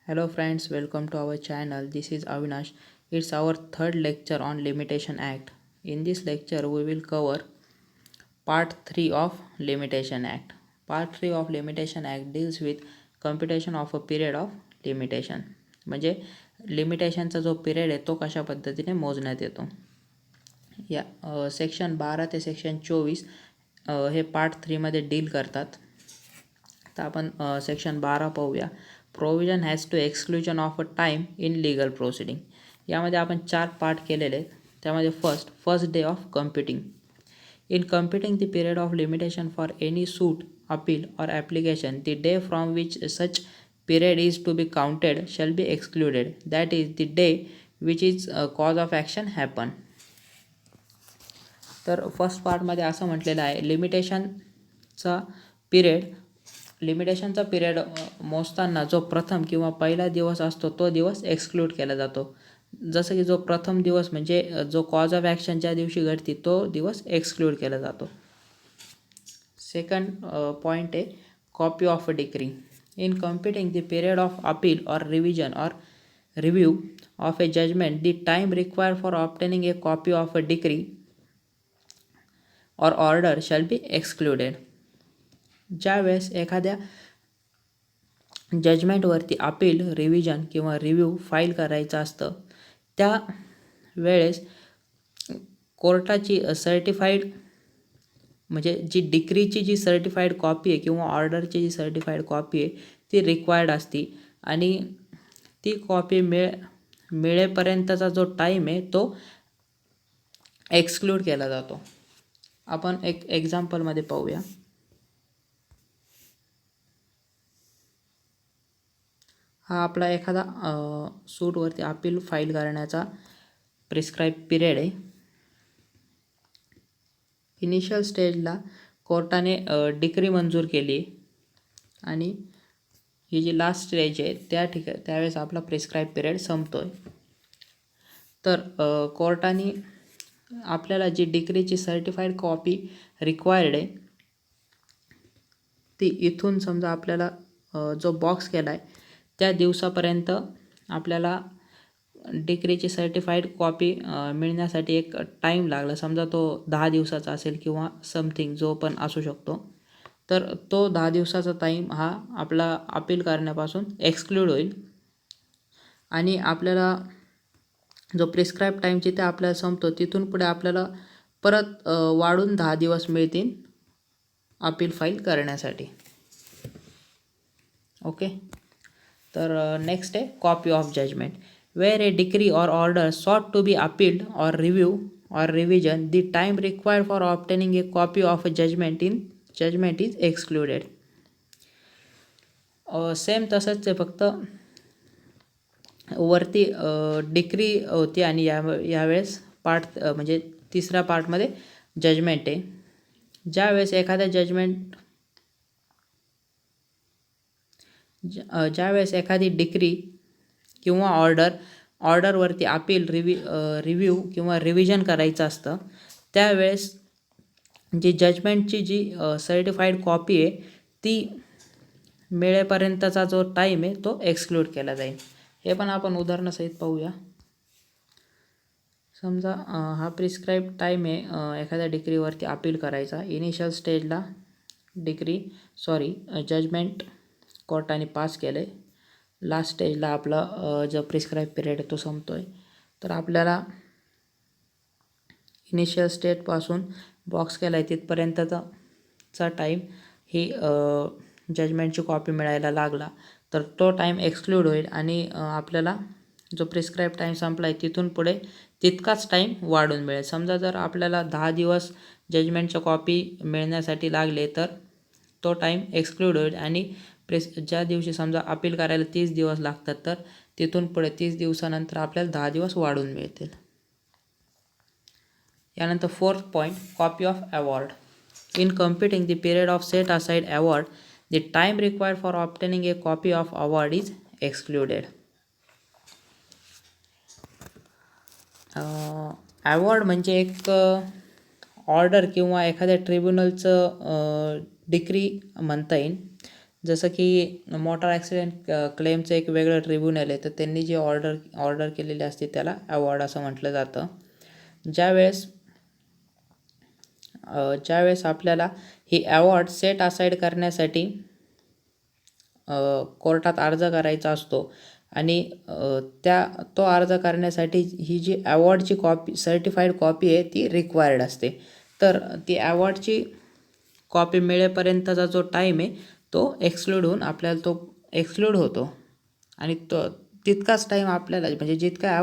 Hello friends, welcome to our channel. This is Avinash. It's our third lecture on Limitation Act. In this lecture, we will cover Part 3 of Limitation Act. Part 3 of Limitation Act deals with computation of a period of limitation. म्हणजे लिमिटेशनचा जो period आहे तो कशा पद्धतीने मोजण्यात येतो. या section 12 ते सेक्शन 24 हे पार्ट 3 मध्ये डील करतात. तर आपण सेक्शन 12 पाहूया. Provision has to exclusion of a time in legal proceeding. यामध्ये आपण 4 पार्ट केलेले आहेत. त्यामध्ये first day of computing. In computing the period of limitation for any suit, appeal or application, the day from which such period is to be counted shall be excluded, that is the day which is cause of action happen. तर first पार्टमध्ये असं म्हटलेलं आहे, लिमिटेशनचा period मोजताना जो प्रथम किंवा पहिला दिवस असतो तो दिवस एक्सक्लूड केला जातो. जसं की जो प्रथम दिवस म्हणजे जो कॉज ऑफ ॲक्शन ज्या दिवशी घडते तो दिवस एक्सक्लूड केला जातो. सेकंड पॉईंट आहे copy of a decree. In computing the period of appeal or revision or review of a judgment, the time required for obtaining a copy of a decree or order shall be excluded. ज्यावेळेस एखाद्या जजमेंटवरती appeal, revision किंवा review file करायचं असतं त्या वेळेस कोर्टाची certified म्हणजे जी डिक्रीची जी certified copy आहे किंवा ऑर्डरची जी सर्टिफाईड कॉपी आहे ती रिक्वायर्ड असती आणि ती कॉपी मिळेपर्यंतचा जो टाईम आहे तो एक्सक्लूड केला जातो. आपण एक एक्झाम्पलमध्ये पाहूया. हा आपला एखादा सूटवरती अपील फाईल करण्याचा प्रिस्क्राईब पिरियड आहे. इनिशियल स्टेजला कोर्टाने डिक्री मंजूर केली आणि ही जी लास्ट स्टेज आहे त्यावेळेस आपला प्रिस्क्राईब पिरियड संपतो आहे. तर कोर्टाने आपल्याला जी डिक्रीची सर्टिफाईड कॉपी रिक्वायर्ड आहे ती इथून समजा आपल्याला जो बॉक्स केला आहे त्या दिवसापर्यंत आपल्याला डिक्रीची सर्टिफाईड कॉपी मिळण्यासाठी एक टाईम लागला. समजा तो 10 दिवसाचा असेल किंवा समथिंग जो पण असू शकतो. तर तो 10 दिवसाचा टाईम हा आपला अपील करण्यापासून एक्सक्लूड होईल आणि आपल्याला जो प्रिस्क्राईब टाईम जिथे आपल्याला संपतो तिथून पुढे आपल्याला परत वाढून 10 दिवस मिळतील अपील फाईल करण्यासाठी. ओके. तर नेक्स्ट आहे copy of judgment. Where a decree or order sought to be appealed or review or revision, the time required for obtaining a copy of a judgment is excluded. Same तसंच आहे, फक्त वरती decree होती आणि यावेळेस part म्हणजे तिसऱ्या पार्टमध्ये जजमेंट आहे. ज्यावेळेस एखादी डिक्री किंवा ऑर्डरवरती अपील, रिव्ह्यू किंवा रिव्हिजन करायचं असतं त्यावेळेस जी जजमेंटची जी सर्टिफाईड कॉपी आहे ती मिळेपर्यंतचा जो टाईम आहे तो एक्सक्लूड केला जाईल. हे पण आपण उदाहरणासहित पाहूया. समजा हा प्रिस्क्राईब टाईम आहे एखाद्या डिक्रीवरती अपील करायचा. इनिशियल स्टेजला जजमेंट कोर्टाने पास केलं आहे. लास्ट स्टेजला आपला जो प्रिस्क्राईब पिरियड आहे तो संपतो आहे. तर आपल्याला इनिशियल स्टेजपासून बॉक्स केला आहे तिथपर्यंतचा टाईम ही जजमेंटची कॉपी मिळायला लागला तर तो टाईम एक्सक्लूड होईल आणि आपल्याला जो प्रिस्क्राईब टाईम संपला आहे तिथून पुढे तितकाच टाईम वाढून मिळेल. समजा जर आपल्याला 10 दिवस जजमेंटच्या कॉपी मिळण्यासाठी लागले तर तो टाईम एक्सक्लूड होईल आणि ज्या दिवशी समजा अपील करायला 30 दिवस लागतात तर तिथून पुढे 30 दिवसानंतर आपल्याला 10 दिवस वाढून मिळतील. यानंतर fourth point copy of award. In computing the period of set aside award, the time required for obtaining A copy of award is excluded. Award म्हणजे एक ऑर्डर किंवा एखाद्या ट्रिब्युनलचं डिक्री म्हणता येईल. जसं की मोटार ॲक्सिडेंट क्लेमचं एक वेगळं ट्रिब्युनल आहे, तर त्यांनी जी ऑर्डर केलेली असते त्याला अवॉर्ड असं म्हटलं जातं. ज्यावेळेस आपल्याला ही अवॉर्ड सेट असाइड करण्यासाठी कोर्टात अर्ज करायचा असतो आणि तो अर्ज करण्यासाठी ही जी अवॉर्डची कॉपी सर्टिफाईड कॉपी आहे ती रिक्वायर्ड असते. तर ती अवॉर्डची कॉपी मिळेपर्यंतचा जो टाईम आहे तो एक्सक्लूड होऊन आपल्याला तो एक्सक्लूड होतो आणि तितकाच टाईम आपल्याला म्हणजे जितका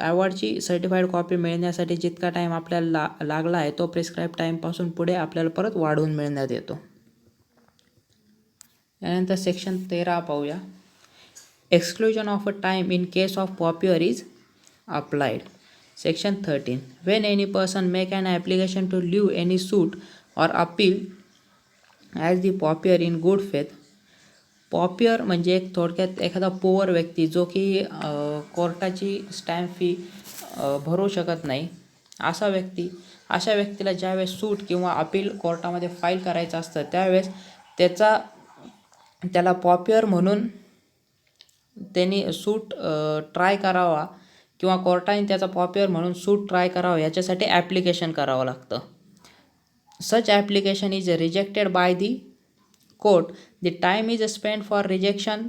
अवॉर्डची सर्टिफाईड कॉपी मिळण्यासाठी जितका टाईम आपल्याला लागला आहे तो प्रिस्क्राईब टाईमपासून पुढे आपल्याला परत वाढवून मिळण्यात येतो. यानंतर सेक्शन 13 पाहूया. Exclusion of a time in case of copier is applied. Section 13. When any person make an application to leave any suit or appeal as the copier in good faith. Copier म्हणजे एक थोडक्यात एखादा poor व्यक्ती जो की कोर्टाची stamp fee भरू शकत नाही अशा व्यक्तीला ज्यावेळेस सूट किंवा अपील कोर्टामध्ये फाईल करायचं असतं त्यावेळेस त्याला कॉपियर म्हणून त्यांनी सूट ट्राय करावा किंवा कोर्टाने त्याचा कॉपियर म्हणून सूट ट्राय करावा याच्यासाठी ॲप्लिकेशन करावं लागतं. Such application is rejected by the court. The time is spend for rejection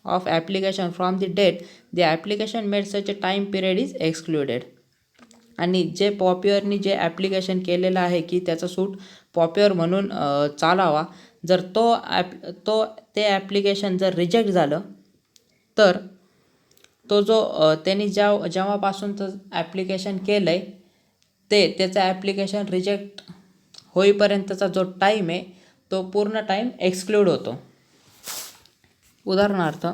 of application from the date the application made such a time period is excluded. आणि जे कॉपियरनी जे ॲप्लिकेशन केलेलं आहे की त्याचा सूट कॉपियर म्हणून चालावा, जर ते ॲप्लिकेशन जर रिजेक्ट झालं तर तो जो त्यांनी जेव्हापासून ॲप्लिकेशन केलं आहे त्याचं ॲप्लिकेशन रिजेक्ट होईपर्यंतचा जो टाईम आहे तो पूर्ण टाईम एक्सक्लूड होतो. उदाहरणार्थ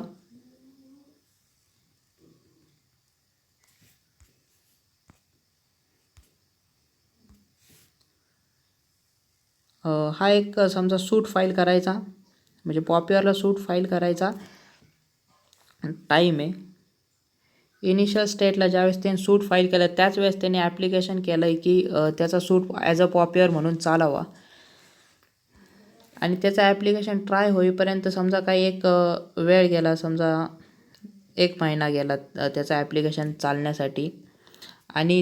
हा एक समजा सूट फाईल करायचा म्हणजे कॉपियरला सूट फाईल करायचा टाईम आहे. इनिशियल स्टेटला ज्यावेळेस त्यांनी सूट फाईल केलं त्याच वेळेस त्यांनी ॲप्लिकेशन केलं आहे की त्याचा सूट ॲज अ कॉपियर म्हणून चालावा आणि त्याचं ॲप्लिकेशन ट्राय होईपर्यंत समजा काही एक वेळ गेला, समजा 1 महिना गेला त्याचं ॲप्लिकेशन चालण्यासाठी आणि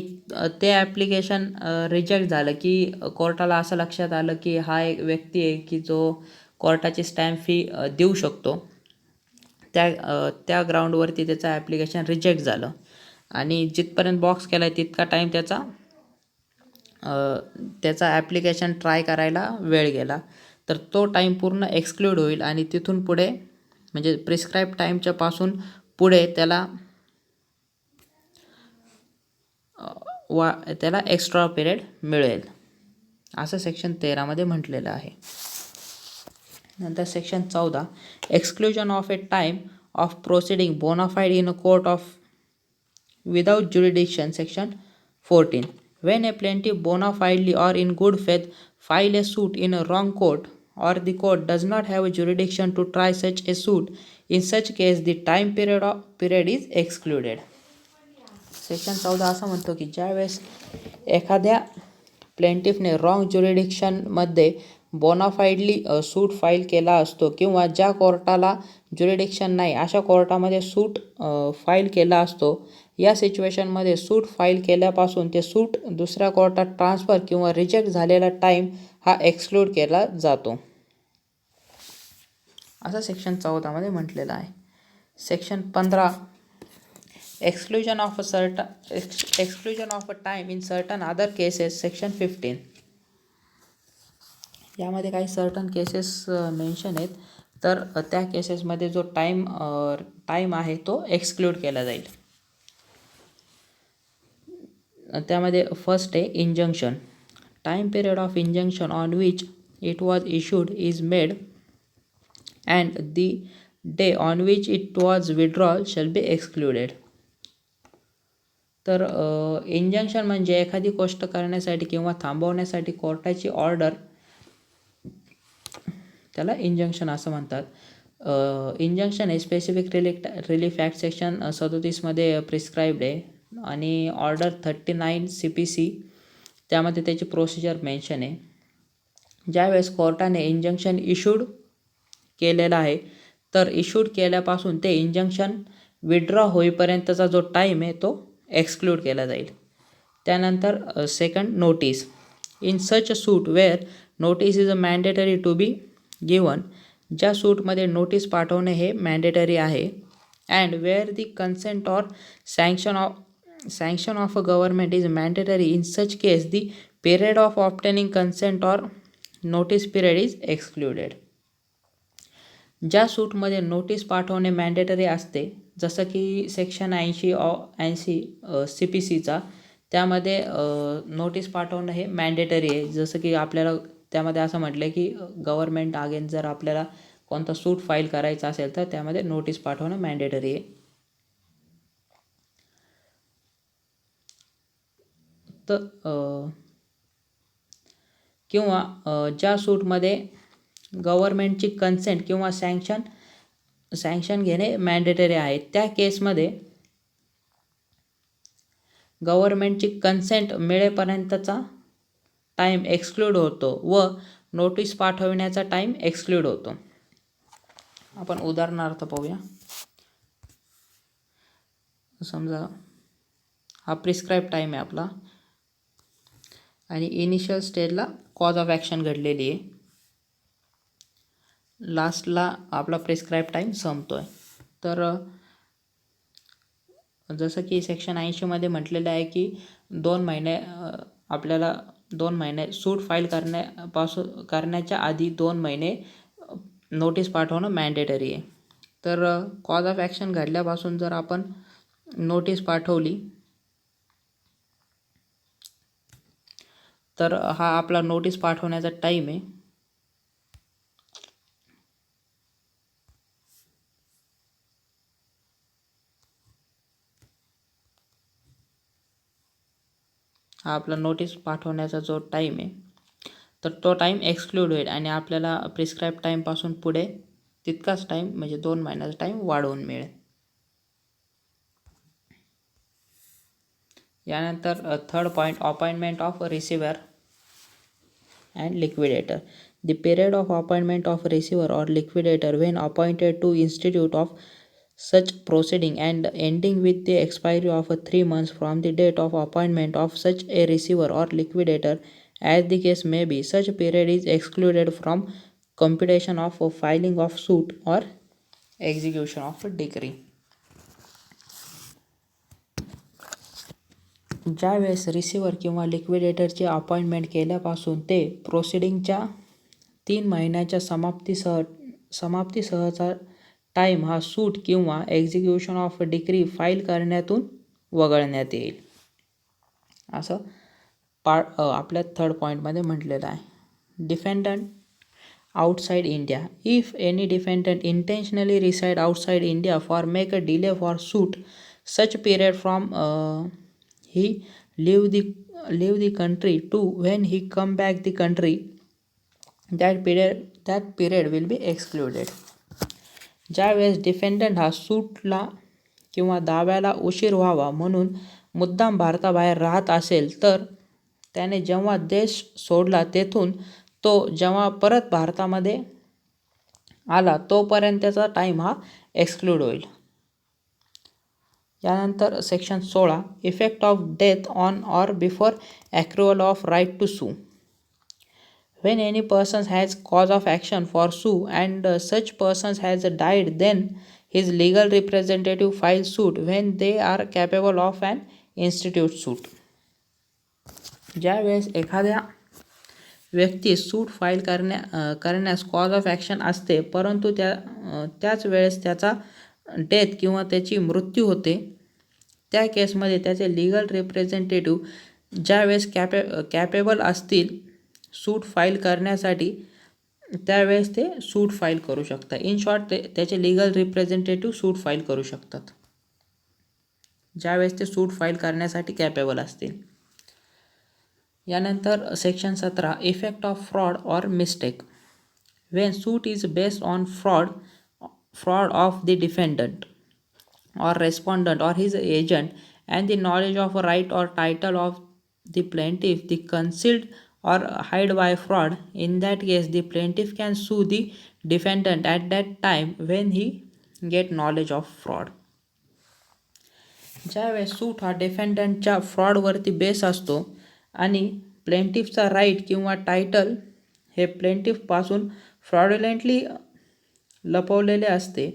ते ॲप्लिकेशन रिजेक्ट झालं की कोर्टाला असं लक्षात आलं की हा एक व्यक्ती आहे की जो कोर्टाची स्टॅम्प फी देऊ शकतो. त्या ग्राउंडवरती त्याचं ॲप्लिकेशन रिजेक्ट झालं आणि जिथपर्यंत बॉक्स केला आहे तितका टाईम त्याचा ॲप्लिकेशन ट्राय करायला वेळ गेला तर तो टाईम पूर्ण एक्सक्लूड होईल आणि तिथून पुढे म्हणजे प्रिस्क्राईब टाईमच्या पासून पुढे त्याला एक्स्ट्रा पिरियड मिळेल असं सेक्शन 13 म्हटलेलं आहे. नंतर section 14. Exclusion of a time of proceeding bonafide in a court of without jurisdiction. Section 14. When a plaintiff bona fidely or in good faith file a suit in a wrong court or the court does not have a jurisdiction to try such a suit, in such case the time period is excluded. Section 14 असं म्हणतो की ज्यावेळेस एखाद्या प्लेंटिफने wrong ज्युरिडिक्शनमध्ये बोनाफाईडली सूट file केला असतो किंवा ज्या कोर्टाला ज्युरिडिक्शन नाही अशा कोर्टामध्ये सूट फाईल केला असतो, या सिच्युएशनमध्ये सूट फाईल केल्यापासून ते सूट दुसऱ्या कोर्टात ट्रान्सफर किंवा रिजेक्ट झालेला टाईम हा एक्सक्लूड केला जातो असं सेक्शन 14 म्हटलेलं आहे. Section 15. Exclusion of a time in certain other cases. Section 15. यामध्ये काही सर्टन केसेस मेन्शन आहेत तर त्या केसेसमध्ये जो टाईम आहे तो एक्सक्लूड केला जाईल. त्यामध्ये फर्स्ट आहे injunction. Time period of injunction on which it was issued is made and the day on which it was withdrawal shall be excluded. तर इंजंक्शन म्हणजे एखादी गोष्ट करण्यासाठी किंवा थांबवण्यासाठी कोर्टाची ऑर्डर, त्याला इंजंक्शन असं म्हणतात. इंजंक्शन हे specific relief act section 37 prescribed आहे आणि ऑर्डर 39 CPC त्यामध्ये त्याची प्रोसिजर मेन्शन आहे. ज्यावेळेस कोर्टाने इंजंक्शन इशूड केलेलं आहे तर इशूड केल्यापासून ते इंजंक्शन विड्रॉ होईपर्यंतचा जो टाईम आहे तो एक्सक्लूड केला जाईल. त्यानंतर second, notice. In such suit where notice is a mandatory to be given. ज्या सूटमध्ये नोटीस पाठवणे हे मॅन्डेटरी आहे. And where the consent or sanction of a government is mandatory. In such case the period of obtaining consent or notice period is excluded. ज्या सूटमध्ये notice पाठवणे mandatory असते, जसं की सेक्शन 80 CPCचा, त्यामध्ये नोटीस पाठवणं हे मॅन्डेटरी आहे. जसं की आपल्याला त्यामध्ये असं म्हटलं आहे की गव्हर्नमेंट अगेन्स्ट जर आपल्याला कोणता सूट फाईल करायचा असेल तर त्यामध्ये नोटीस पाठवणं मॅन्डेटरी आहे. तर किंवा ज्या सूटमध्ये गव्हर्नमेंटची कन्सेंट किंवा सँक्शन घेणे मॅन्डेटरी आहे, त्या केसमध्ये गव्हर्नमेंटची कन्सेंट मिळेपर्यंतचा टाईम एक्सक्लूड होतो व नोटीस पाठविण्याचा टाईम एक्सक्लूड होतो. आपण उदाहरणार्थ पाहूया. समजा हा प्रिस्क्राईब टाईम आहे आपला आणि इनिशियल स्टेजला कॉज ऑफ ॲक्शन घडलेली आहे. लास्टला आपला प्रिस्क्राईब टाईम संपतो आहे. तर जसं की सेक्शन 80मध्ये म्हटलेलं आहे की 2 महिने आपल्याला 2 महिने सूट फाईल करण्याच्या आधी 2 महिने नोटीस पाठवणं मॅन्डेटरी आहे. तर कॉज ऑफ ॲक्शन घडल्यापासून जर आपण नोटीस पाठवली तर हा आपला नोटीस पाठवण्याचा टाईम आहे. हा आपला नोटीस पाठवण्याचा जो टाईम आहे तर तो टाईम एक्सक्लूड होईल आणि आपल्याला प्रिस्क्राईब टाईमपासून पुढे तितकाच टाईम म्हणजे 2 महिन्याचा टाईम वाढवून मिळेल. यानंतर third point, appointment of receiver and liquidator. The period of appointment of receiver or liquidator when appointed to institute of such proceeding and ending with the expiry of 3 months from the date of appointment of such a receiver or liquidator as the case may be. Such period is excluded from computation of filing of suit or execution of decree. ज्यावेळेस receiver किंवा लिक्विडेटरची appointment केल्यापासून ते प्रोसिडिंगच्या 3 महिन्याच्या समाप्तीसहचा time हा सूट किंवा execution of decree file करण्यातून वगळण्यात येईल, असं आपल्या थर्ड पॉईंटमध्ये म्हटलेलं आहे. Defendant outside India. If any defendant intentionally reside outside India for make a delay for suit such period from he leave the country to when he come back the country, that period will be excluded. ज्यावेळेस डिफेंडंट हा सूटला किंवा दाव्याला उशीर व्हावा म्हणून मुद्दाम भारताबाहेर राहत असेल तर त्याने जेव्हा देश सोडला तेथून तो जेव्हा परत भारतामध्ये आला तोपर्यंतचा टाईम हा एक्सक्लूड होईल. यानंतर section 16, effect of death on or before accrual of right to sue. When any person has cause of action for sue and such person has died, then his legal representative files suit when they are capable of an institute suit. ज्यावेळेस एखाद्या व्यक्तीस सूट file करण्यास cause of action असते परंतु त्याच वेळेस त्याचा death किंवा त्याची मृत्यू होते, त्या केसमध्ये त्याचे लीगल रिप्रेझेंटेटिव्ह ज्यावेळेस कॅपेबल असतील सूट फाईल करण्यासाठी त्यावेळेस ते सूट फाईल करू शकतात. इन शॉर्ट त्याचे लीगल रिप्रेझेंटेटिव्ह सूट फाईल करू शकतात ज्यावेळेस ते सूट फाईल करण्यासाठी कॅपेबल असतील. यानंतर section 17, effect of fraud or mistake. Wien suit is based on fraud of the defendant or respondent or his agent and the knowledge of a right or title of the plaintiff, the concealed or hide by fraud. In that case, the plaintiff can sue the defendant at that time when he get knowledge of fraud. ज्यावेळेस सूट हा डिफेंडंटच्या फ्रॉडवरती base असतो आणि प्लेंटिफचा right किंवा title हे प्लेंटिफपासून fraudulently लपवलेले असते,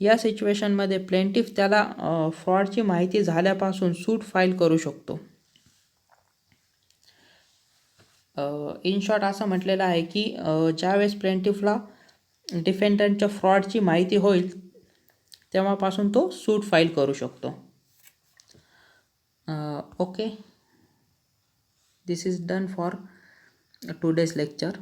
या सिच्युएशनमध्ये plaintiff त्याला फ्रॉडची माहिती झाल्यापासून सूट फाईल करू शकतो. इन शॉर्ट असं म्हटलेलं आहे की ज्यावेळेस प्लेंटिफला डिफेंडंटच्या फ्रॉडची माहिती होईल तेव्हापासून तो सूट फाईल करू शकतो. Okay, this is done for today's lecture.